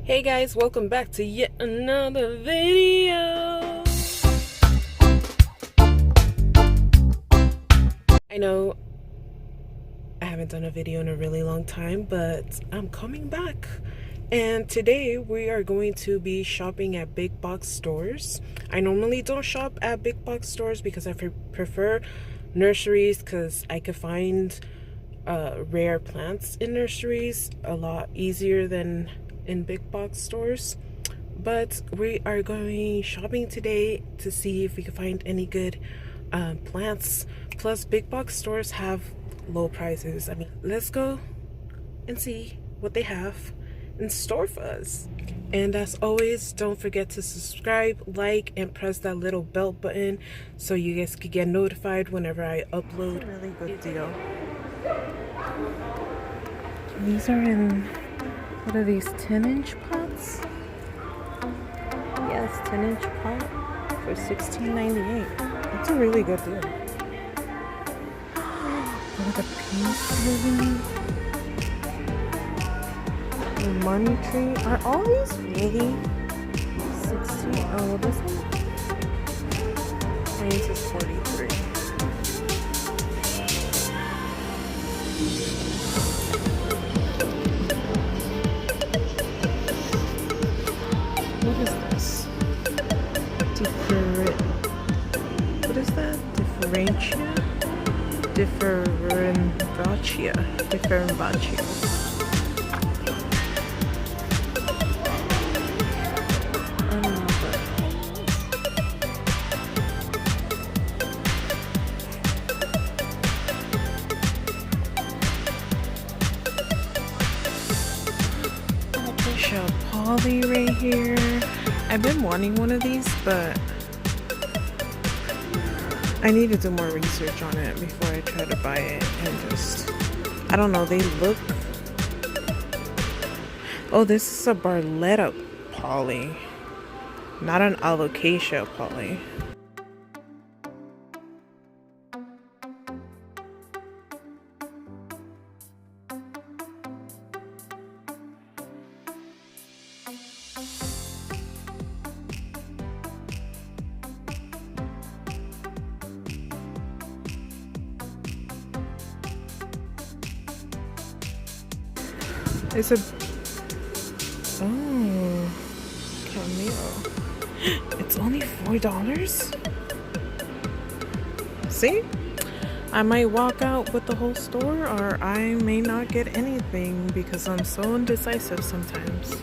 Hey guys, welcome back to yet another video. I know I haven't done a video in a really long time, but I'm coming back. And today we are going to be shopping at big box stores. I normally don't shop at big box stores because I prefer nurseries because I could find rare plants in nurseries a lot easier than in big box stores. But we are going shopping today to see if we can find any good plants. Plus big box stores have low prices. I mean, let's go and see what they have in store for us. And as always, don't forget to subscribe, like, and press that little bell button so you guys can get notified whenever I upload. That's a really good deal. These are in, what are these, 10-inch pots? Yes, 10-inch pot for $16.98. That's a really good deal. Look at the pink living. The money tree. Are all these really 16? Oh, this one? This is 43. What is this? What is that? Differentiatia. I don't know what. Alopecia poly right here. I've been wanting one of these, but I need to do more research on it before I try to buy it and just, I don't know, they look. Oh, this is a Barletta poly, not an alocasia poly. It's a, oh, cameo. It's only $4? See? I might walk out with the whole store, or I may not get anything because I'm so indecisive sometimes.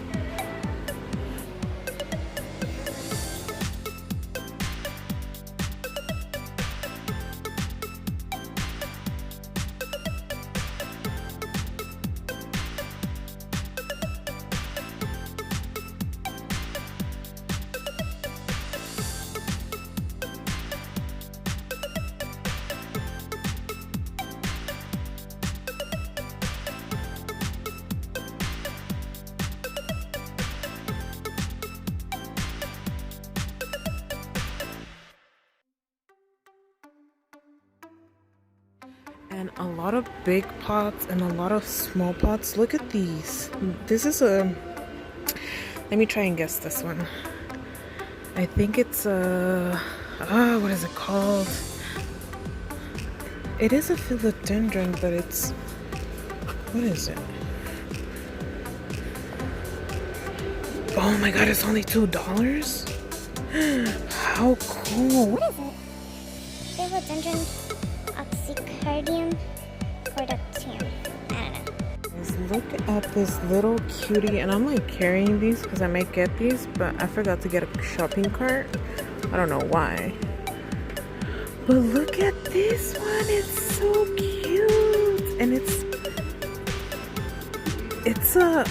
And a lot of big pots and a lot of small pots. Look at these. This is a, let me try and guess this one. I think it's a, what is it called? It is a philodendron, but it's, what is it? Oh my god, it's only $2? How cool. What is it? Philodendron oxycardium productium. I don't know. Look at this little cutie, and I'm like carrying these because I might get these, but I forgot to get a shopping cart. I don't know why. But look at this one, it's so cute. And it's a,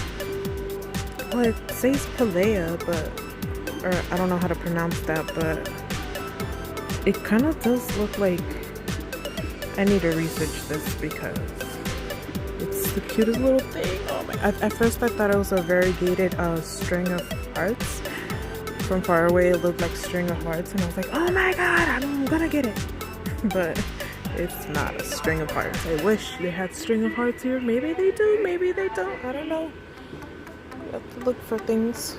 well, it says Palea, but, or I don't know how to pronounce that, but it kind of does look like, I need to research this because it's the cutest little thing. Oh my! At first I thought it was a variegated string of hearts. From far away it looked like string of hearts, and I was like, oh my god, I'm gonna get it. But it's not a string of hearts. I wish they had string of hearts here. Maybe they do, maybe they don't. I don't know. look for things.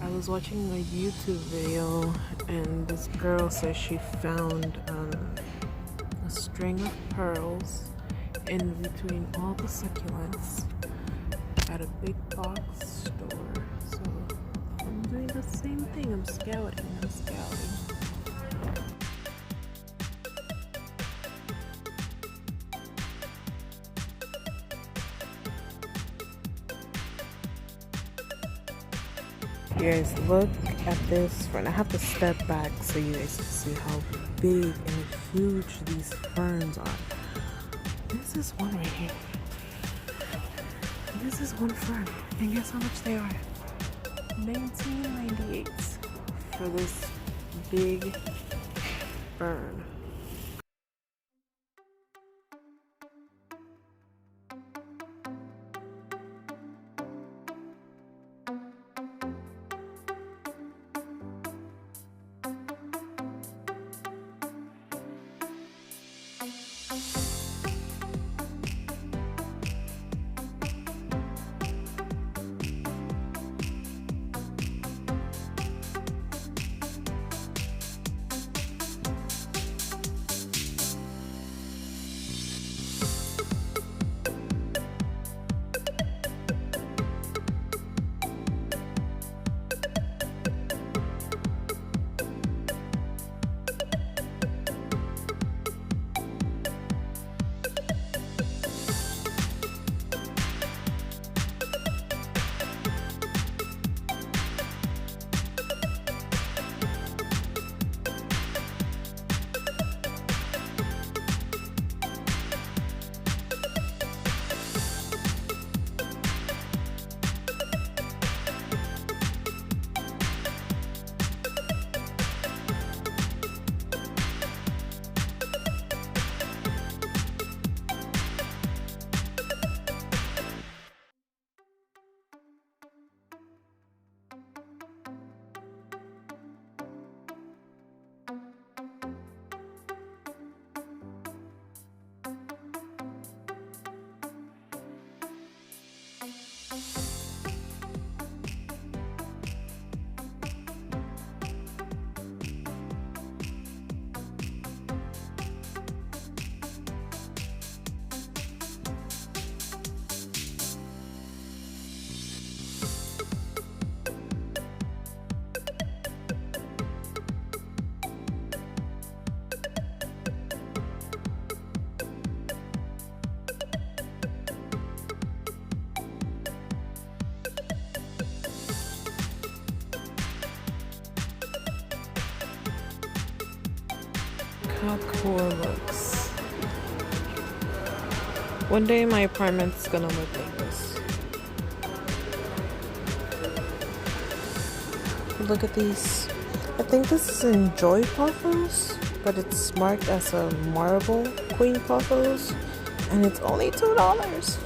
I was watching a YouTube video and this girl says she found a string of pearls in between all the succulents at a big box store. So I'm doing the same thing. I'm scouting. You guys, look at this front. I have to step back so you guys can see how big and huge these ferns are. This is one right here. This is one fern. And guess how much they are? $19.98 for this big fern. How cool it looks. One day my apartment's gonna look like this. Look at these. I think this is Enjoy Puffles, but it's marked as a marble queen puffles, and it's only $2.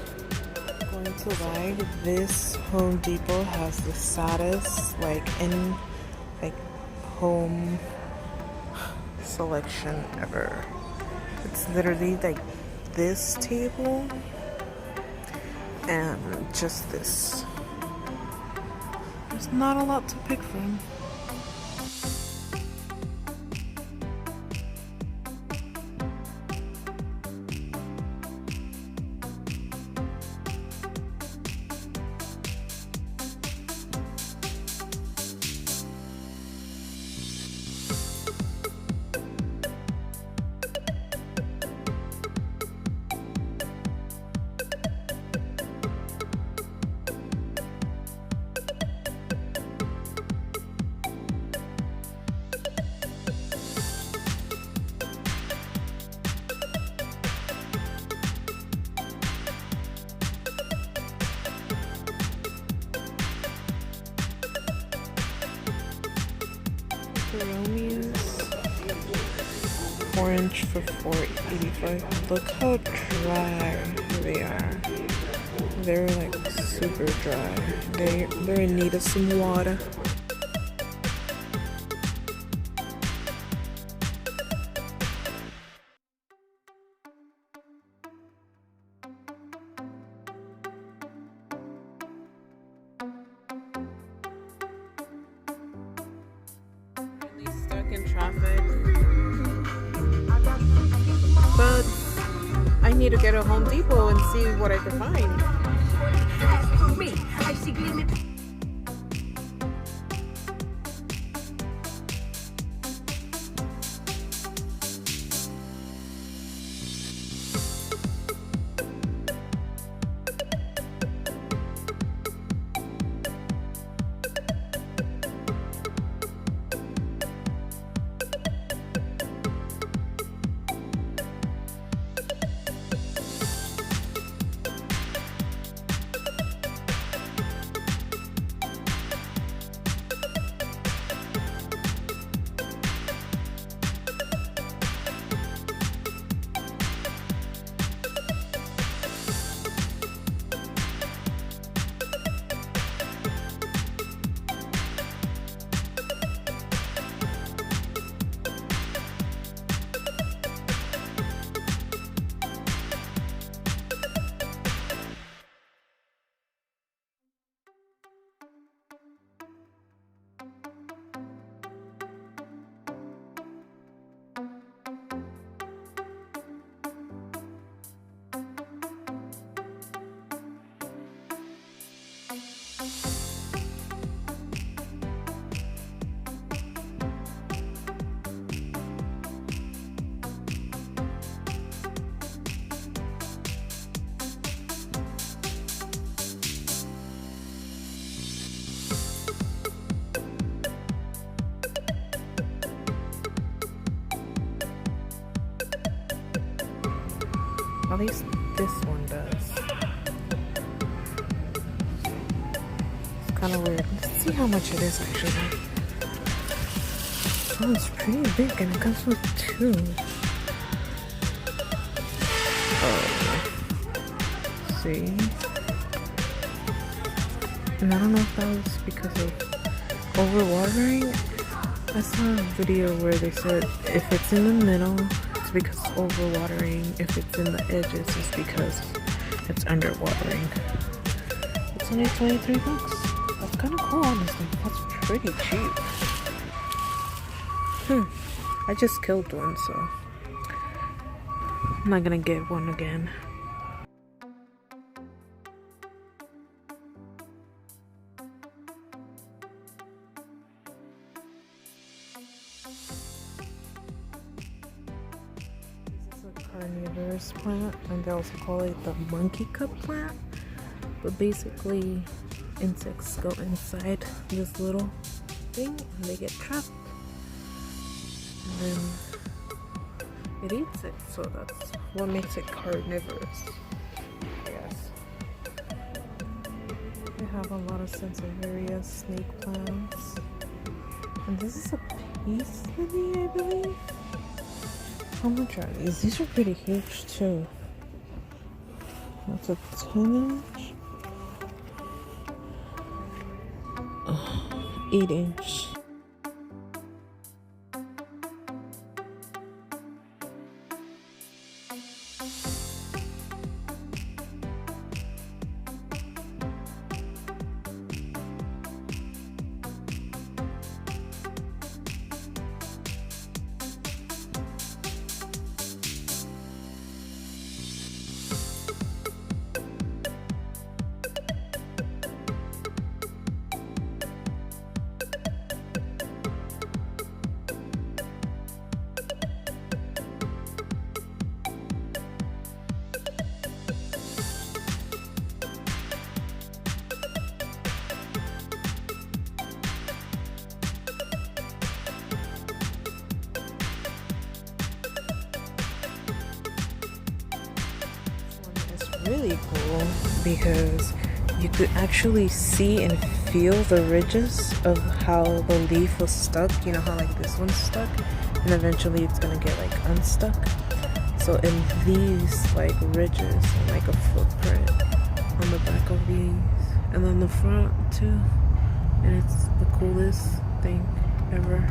Going to lie, this Home Depot has the saddest like home selection ever. It's literally like this table and just this. There's not a lot to pick from. Romeos orange for $4.85. Look how dry they are. They're like super dry. They're in need of some water. Stuck in traffic, but I need to get a Home Depot and see what I can find. At least this one does. It's kind of weird. Let's see how much it is actually. Oh, it's pretty big and it comes with two. Oh. See? And I don't know if that was because of overwatering. I saw a video where they said if it's in the middle, it's because it's overwatering. If it's in the edges, it's because it's underwatering. It's only 23 bucks. That's kind of cool, honestly. That's pretty cheap. I just killed one, so I'm not gonna get one again. Carnivorous plant, and they also call it the monkey cup plant. But basically, insects go inside this little thing and they get trapped, and then it eats it. So that's what makes it carnivorous, I guess. They have a lot of sensivaria snake plants. And this is a piece mini, I believe. How much are these? These are pretty huge too. That's a 10-inch. 8-inch. Really cool because you could actually see and feel the ridges of how the leaf was stuck. You know how like this one's stuck and eventually it's gonna get like unstuck. So in these like ridges and like a footprint on the back of these and then the front too, and it's the coolest thing ever.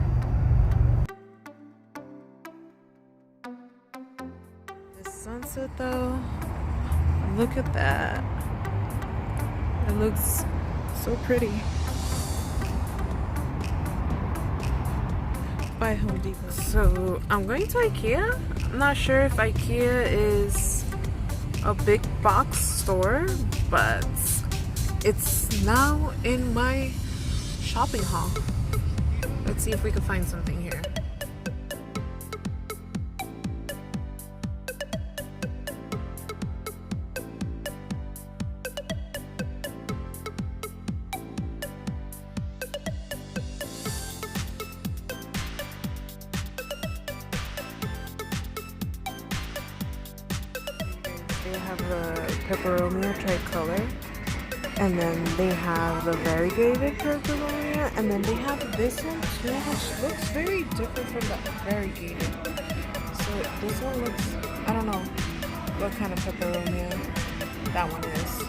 The sunset though, look at that. It looks so pretty. By Home Depot. So I'm going to Ikea. I'm not sure if Ikea is a big box store, but it's now in my shopping haul. Let's see if we can find something here. They have the pepperoni tricolor, and then they have the variegated pepperoni, and then they have this one too, which looks very different from the variegated. So this one looks, I don't know what kind of pepperoni that one is.